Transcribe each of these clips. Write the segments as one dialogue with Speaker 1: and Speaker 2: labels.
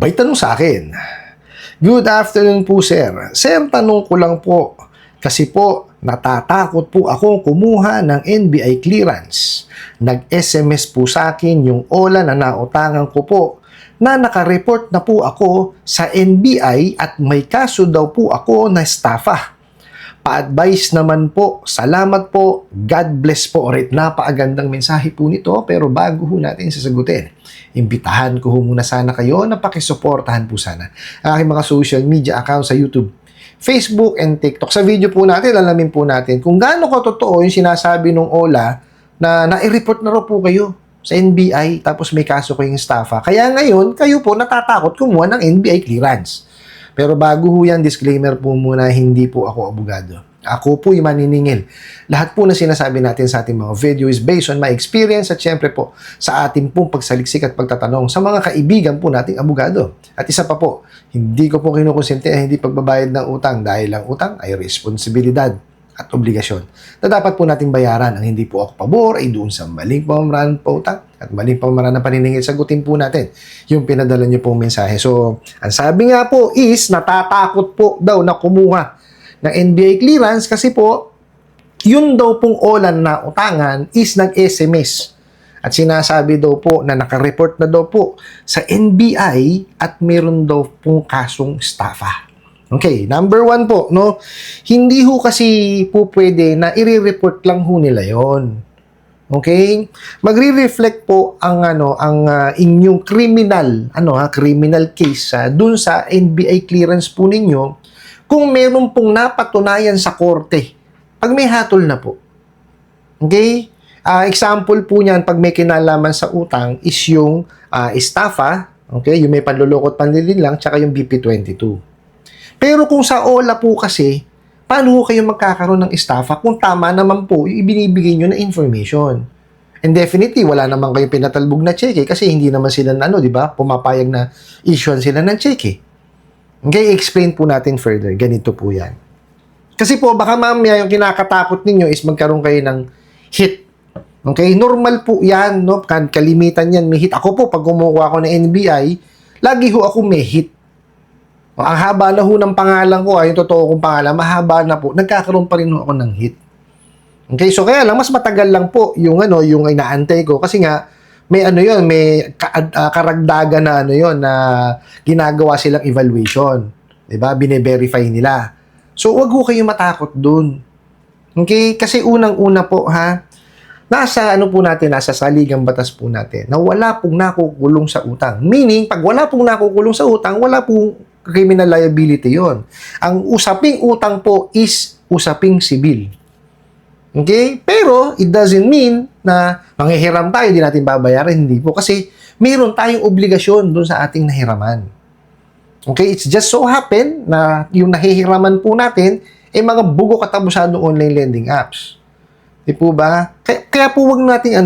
Speaker 1: May tanong sa akin. Good afternoon po, sir. Sir, tanong ko lang po. Kasi po, natatakot po akong kumuha ng NBI clearance. Nag-SMS po sa akin yung OLA na nautangan ko po na nakareport na po ako sa NBI at may kaso daw po ako na estafa. Pa-advise naman po. Salamat po. God bless po. Alright, napakagandang mensahe po nito. Pero bago ho natin sasagutin, imbitahan ko ho muna sana kayo na pakisuportahan po sana ang aking mga social media accounts sa YouTube, Facebook, and TikTok. Sa video po natin, alamin po natin kung gaano katotoo yung sinasabi ng OLA na nai-report na raw po kayo sa NBI tapos may kaso kayong estafa. Kaya ngayon, kayo po natatakot kumuha ng NBI clearance. Pero bago ho yan, disclaimer po muna, hindi po ako abogado. Ako po yung maniningil. Lahat po na sinasabi natin sa ating mga video is based on my experience at syempre po sa ating pong pagsaliksik at pagtatanong sa mga kaibigan po nating abogado. At isa pa po, hindi ko po kinukonsente na hindi pagbabayad ng utang dahil ang utang ay responsibilidad at obligasyon na dapat po nating bayaran. Ang hindi po ako pabor ay doon sa maling pamamaraan po utang at maling pamamaraan ng paniningil. Sagutin po natin yung pinadala niyo pong mensahe. So, ang sabi nga po is natatakot po daw na kumuha ng NBI clearance kasi po yun daw pong OLA na utangan is nag-SMS at sinasabi daw po na nakareport na daw po sa NBI at meron daw pong kasong estafa. Okay, number 1 po, no? Hindi ho kasi po pwede na i-report lang ho nila yon. Okay? Magre-reflect po ang inyong criminal case dun sa NBI clearance po ninyo kung meron pong napatunayan sa korte. Pag may hatol na po. Okay? Example po niyan pag may kinalaman sa utang is yung estafa, okay? Yung may panlulukot panlilin lang, tsaka yung BP22. Pero kung sa OLA po kasi, paano kayo magkakaroon ng estafa kung tama naman po yung ibinibigay nyo na information? And definitely, wala naman kayong pinatalbog na cheque kasi hindi naman sila di ba? Pumapayag na issue sila ng cheque. Okay, explain po natin further. Ganito po yan. Kasi po, baka mamaya yung kinakatakot ninyo is magkaroon kayo ng hit. Okay, normal po yan, no? Kalimitan yan, may hit. Ako po, pag kumukuha ako ng NBI, lagi ho ako may hit. Ang haba na ho ng pangalan ko, yung totoo kong pangalan, mahaba na po, nagkakaroon pa rin ho ako ng hit. Okay, so kaya lang, mas matagal lang po yung inaantay ko. Kasi nga, may may karagdagan na na ginagawa silang evaluation. Diba? Bine-verify nila. So, wag ho kayong matakot dun. Okay? Kasi unang-una po, nasa nasa saligang batas po natin na wala pong nakukulong sa utang. Meaning, pag wala pong nakukulong sa utang, wala pong criminal liability yon. Ang usaping utang po is usaping sibil. Okay? Pero, it doesn't mean na manghihiram tayo, di natin babayaran. Hindi po. Kasi, mayroon tayong obligasyon dun sa ating nahiraman. Okay? It's just so happen na yung nahihiraman po natin ay mga bugo katabusadong online lending apps. Di po ba? Kaya po wag natin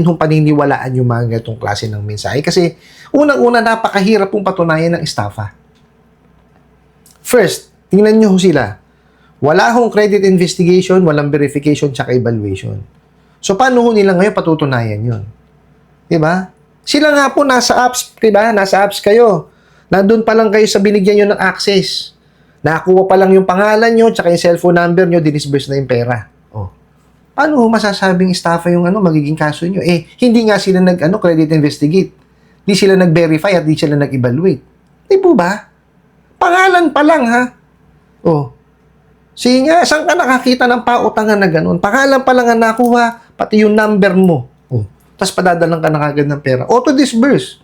Speaker 1: paniniwalaan yung mga ganitong klase ng mensahe. Kasi, unang-una, napakahirap pong patunayan ng estafa. First, tingnan nyo sila. Wala hong credit investigation, walang verification, tsaka evaluation. So, paano nila ngayon patutunayan yun? Diba? Sila nga po nasa apps, diba? Nasa apps kayo. Nandun pa lang kayo sa binigyan nyo ng access. Nakakuha pa lang yung pangalan nyo, tsaka yung cellphone number nyo, dinisburse na yung pera. Oh. Paano masasabing estafa yung magiging kaso nyo? Hindi nga sila credit investigate. Di sila nag-verify at di sila nag-evaluate. Di po ba? Pangalan pa lang, Oh. Sige nga, saan ka nakakita ng pautangan na ganun? Pangalan pa lang ang nakuha, pati yung number mo. Oh. Tapos padadalang ka na kagad ng pera. Auto-disburse.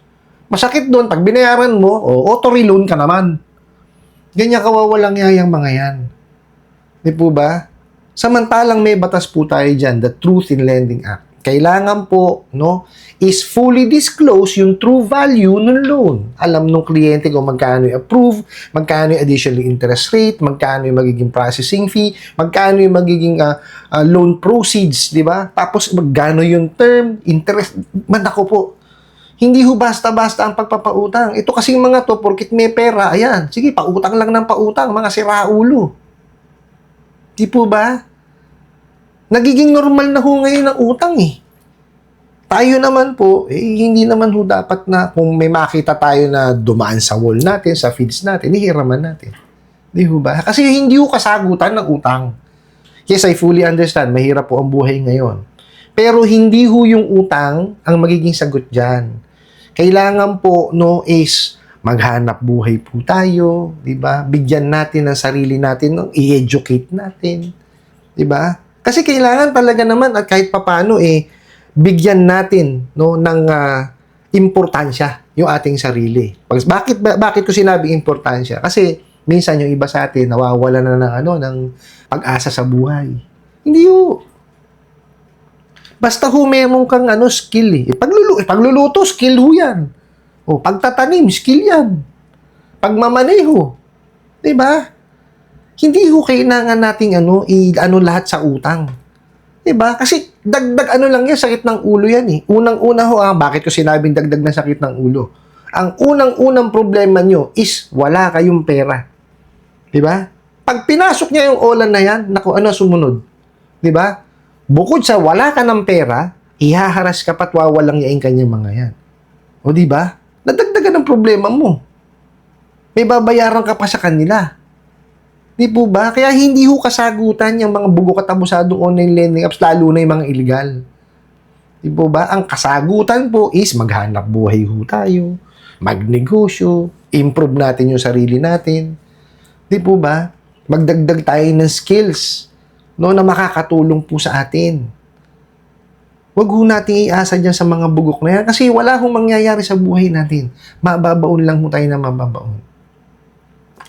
Speaker 1: Masakit doon, pag binayaran mo, auto-reloan ka naman. Ganyan kawawalang yayang mga yan. Di po ba? Samantalang may batas po tayo dyan, the Truth in Lending Act. Kailangan po, is fully disclose yung true value ng loan. Alam nung kliyente kung magkano yung approve, magkano yung additional interest rate, magkano yung magiging processing fee, magkano yung magiging loan proceeds, di ba? Tapos magkano yung term, interest. Ako po, hindi ho basta-basta ang pagpapautang. Ito kasing mga to, porkit may pera, ayan, sige, pautang lang ng pautang, mga siraulo. Di po ba? Nagiging normal na ho ngayon ang utang . Tayo naman po, hindi naman ho dapat na kung may makita tayo na dumaan sa wall natin, sa feeds natin, ihiraman natin. Di ho ba? Kasi hindi ho kasagutan ng utang. Yes, I fully understand. Mahirap po ang buhay ngayon. Pero hindi ho yung utang ang magiging sagot dyan. Kailangan po, no, is maghanap buhay po tayo, di ba? Bigyan natin ang sarili natin, no? I-educate natin, di ba? Kasi kailangan talaga naman at kahit papano, bigyan natin, no, ng importansya yung ating sarili. Bakit ko sinabing importansya? Kasi minsan yung iba sa atin nawawala na ng pag-asa sa buhay. Hindi ho. Basta ho meron kang skill pagluluto, skill ho yan. O pagtatanim, skill yan. Pagmamaneho, 'di ba? Hindi ho kailangan nating lahat sa utang. 'Di ba? Kasi dagdag lang yan, sakit ng ulo yan eh. Unang-una ho, bakit ko sinabing dagdag na sakit ng ulo? Ang unang-unang problema nyo is wala kayong pera. 'Di ba? Pag pinasok niya yung OLA na yan, naku, ano sumunod? 'Di ba? Bukod sa wala ka ng pera, ihaharas ka pa't wawalang yain kanyang mga yan. O 'di ba? Nadagdagan ng problema mo. May babayaran ka pa sa kanila. Di po ba? Kaya hindi ho kasagutan yung mga bugok at abusadong online lending apps, lalo na yung mga illegal. Di po ba? Ang kasagutan po is maghanap buhay ho tayo, magnegosyo, improve natin yung sarili natin. Di po ba? Magdagdag tayo ng skills, no, na makakatulong po sa atin. Huwag ho natin iasa dyan sa mga bugok na yan kasi wala hong mangyayari sa buhay natin. Mababaon lang ho tayo na mababaon.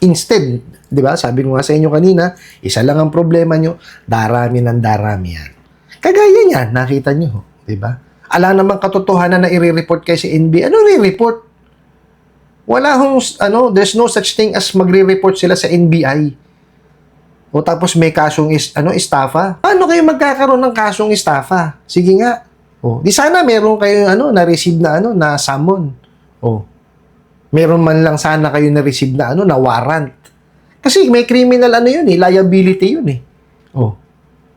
Speaker 1: Instead, di ba, sabi ko nga sa inyo kanina, isa lang ang problema nyo, darami ng darami yan. Kagaya niyan, nakita nyo, di ba? Ala namang katotohanan na i-report kayo sa NBI. Ano i-report? Wala hong, there's no such thing as magre-report sila sa NBI. O tapos may kasong estafa. Paano kayo magkakaroon ng kasong estafa? Sige nga. O, di sana meron kayo na-receive na summon. O, meron man lang sana kayo na-receive na warrant. Kasi may criminal liability yun eh. Oh.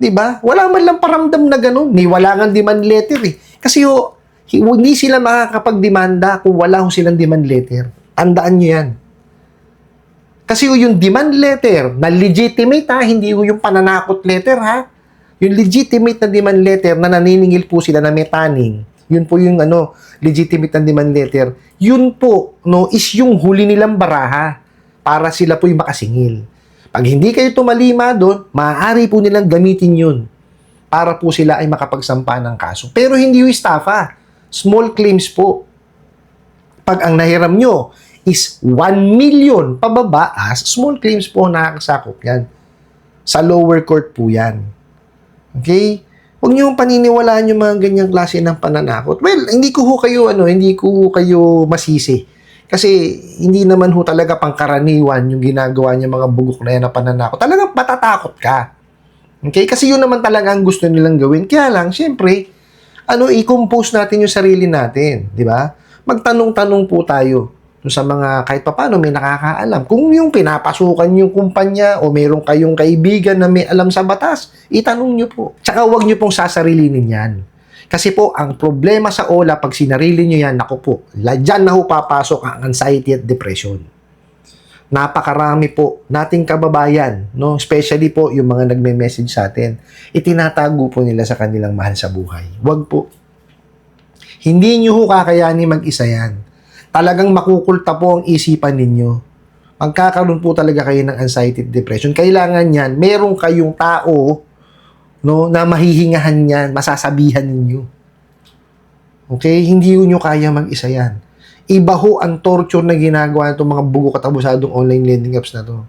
Speaker 1: 'Di ba? Wala man lang paramdam na ganun, ni wala nang demand letter eh. Kasi hindi sila makakapag-demanda kung wala ho silang demand letter. Tandaan niyo 'yan. Kasi yung demand letter na legitimate hindi yung pananakot letter Yung legitimate na demand letter na naniningil po sila na may taning. Yun po yung legitimate na demand letter. Yun po, is yung huli nilang baraha para sila po yung makasingil. Pag hindi kayo tumalima doon, maaari po nilang gamitin yun para po sila ay makapagsampa ng kaso. Pero hindi yung estafa. Small claims po. Pag ang nahiram nyo is 1 million pababa, small claims po nakakasakop yan. Sa lower court po yan. Okay? Huwag niyo paniniwalaan yung mga ganyang klase ng pananakot. Well, hindi ko kayo masisi. Kasi hindi naman ho talaga pangkaraniwan yung ginagawa niya mga bugok na yan na pananakot. Talagang matatakot ka. Okay? Kasi yun naman talaga ang gusto nilang gawin. Kaya lang, syempre, i-compose natin yung sarili natin. Di ba? Magtanong-tanong po tayo sa mga kahit papaano may nakakaalam. Kung yung pinapasukan yung kumpanya o meron kayong kaibigan na may alam sa batas, itanong nyo po. Tsaka huwag nyo pong sasarilinin yan. Kasi po, ang problema sa OLA, pag sinarili nyo yan, naku po, dyan na ho papasok ang anxiety at depression. Napakarami po nating kababayan, no? Especially po yung mga nagme-message sa atin, itinatago po nila sa kanilang mahal sa buhay. Huwag po. Hindi nyo ho kakayanin mag-isa yan. Talagang makukulta po ang isipan ninyo. Magkakaroon po talaga kayo ng anxiety at depression. Kailangan yan, meron kayong tao na mahihingahan yan, masasabihan ninyo. Okay? Hindi nyo kaya mag-isa yan. Iba ho ang torture na ginagawa ng mga bugok at abusadong online lending apps na to.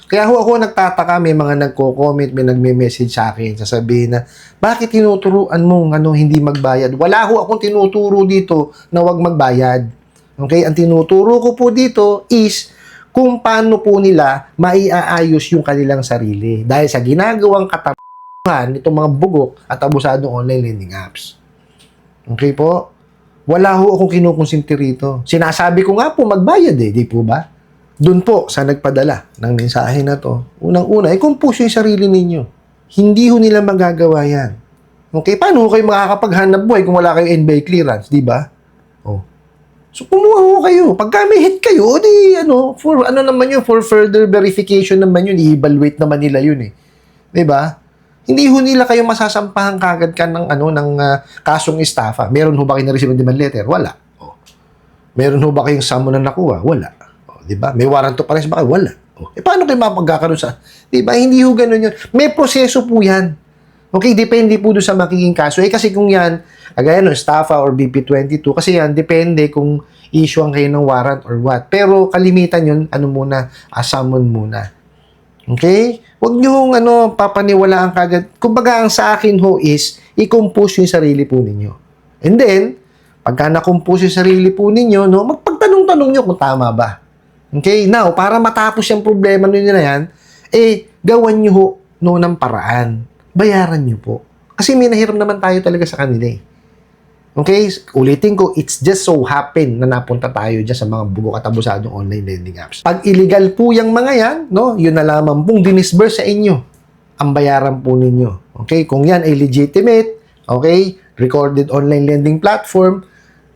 Speaker 1: Kaya ako nagtataka, may mga nagko-comment, may nagme-message sa akin, sasabihin na, bakit tinuturuan mo hindi magbayad? Wala ho akong tinuturo dito na wag magbayad. Okay? Ang tinuturo ko po dito is kung paano po nila maiaayos yung kanilang sarili. Dahil sa ginagawang itong mga bugok at abusadong online lending apps. Okay po? Wala ho akong kinukonsinti rito. Sinasabi ko nga po magbayad di po ba? Doon po sa nagpadala ng mensahe na to, unang-una, compose yung sarili ninyo. Hindi ho nila magagawa yan. Okay, paano kayo makakapaghanap buhay kung wala kayong NBI clearance, di ba? Oh. So, kumuha ho kayo. Pagka may hit kayo, di, for, naman yun, for further verification naman yun, i-evaluate naman nila yun eh. Di ba? Hindi ho nila kayo masasampahan kagad ka ng, kasong estafa. Meron ho ba kayo na-receive ng demand letter? Wala. Oh. Meron ho ba kayong summon na nakuha? Wala. Oh, di ba? May warrant of arrest ba kayo? Wala. Oh. Paano kayo mapagkakaroon sa, di ba? Hindi ho ganun yun. May proseso po yan. Okay, depende po doon sa magiging kaso. Kasi kung yan, kagaya ng estafa or BP22, kasi yan, depende kung issue kayo ng warrant or what. Pero kalimitan yun, summon muna. Okay? Huwag nyo papaniwalaan kagad. Kumbaga, ang sa akin ho is, i-compose yung sarili po ninyo. And then, pagka na-compose yung sarili po ninyo, magpagtanong-tanong nyo kung tama ba. Okay? Now, para matapos yung problema ninyo na yan, gawan nyo ho ng paraan. Bayaran nyo po. Kasi may nahiram naman tayo talaga sa kanila eh. Okay? Ulitin ko, it's just so happen na napunta tayo dyan sa mga bugok at abusadong online lending apps. Pag illegal po yung mga yan, yun na lamang pong dinisburse sa inyo ang bayaran po ninyo. Okay? Kung yan ay legitimate, okay, recorded online lending platform,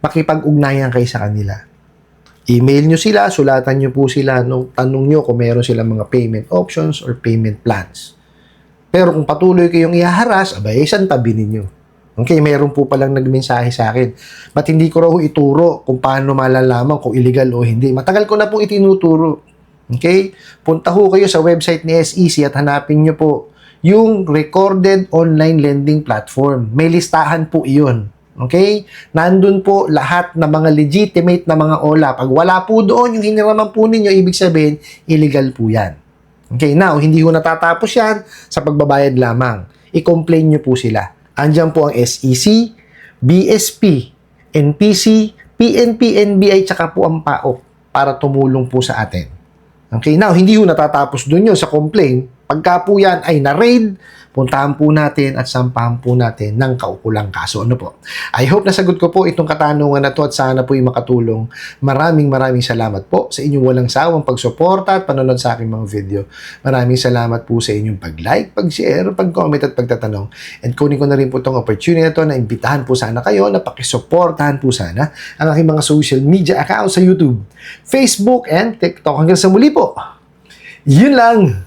Speaker 1: makipag-ugnayan kayo sa kanila. Email nyo sila, sulatan nyo po sila, tanong nyo kung meron silang mga payment options or payment plans. Pero kung patuloy kayong ihaharas, isang tabi ninyo. Okay, mayroon po palang nagmensahe sa akin. Ba't hindi ko raw ituro kung paano malalaman kung illegal o hindi? Matagal ko na pong itinuturo. Okay? Punta ho kayo sa website ni SEC at hanapin nyo po yung recorded online lending platform. May listahan po iyon. Okay? Nandun po lahat ng mga legitimate na mga OLA. Pag wala po doon, yung hiniraman po ninyo, ibig sabihin, illegal po yan. Okay, now, hindi ho natatapos yan sa pagbabayad lamang. I-complain nyo po sila. Andiyan po ang SEC, BSP, NPC, PNP, NBI, tsaka po ang PAO para tumulong po sa atin. Okay, now, hindi ho natatapos dun yun sa complaint. Pagka po yan ay na-raid, puntahan po natin at sampahan po natin ng kaukulang kaso. I hope nasagot ko po itong katanungan na to at sana po yung makatulong. Maraming salamat po sa inyong walang sawang pagsuporta at panonood sa aking mga video. Maraming salamat po sa inyong pag-like, pag-share, pag-comment at pagtatanong. And kunin ko na rin po itong opportunity na to na imbitahan po sana kayo na pakisuportahan po sana ang aking mga social media accounts sa YouTube, Facebook, and TikTok. Hanggang sa muli po. Yun lang.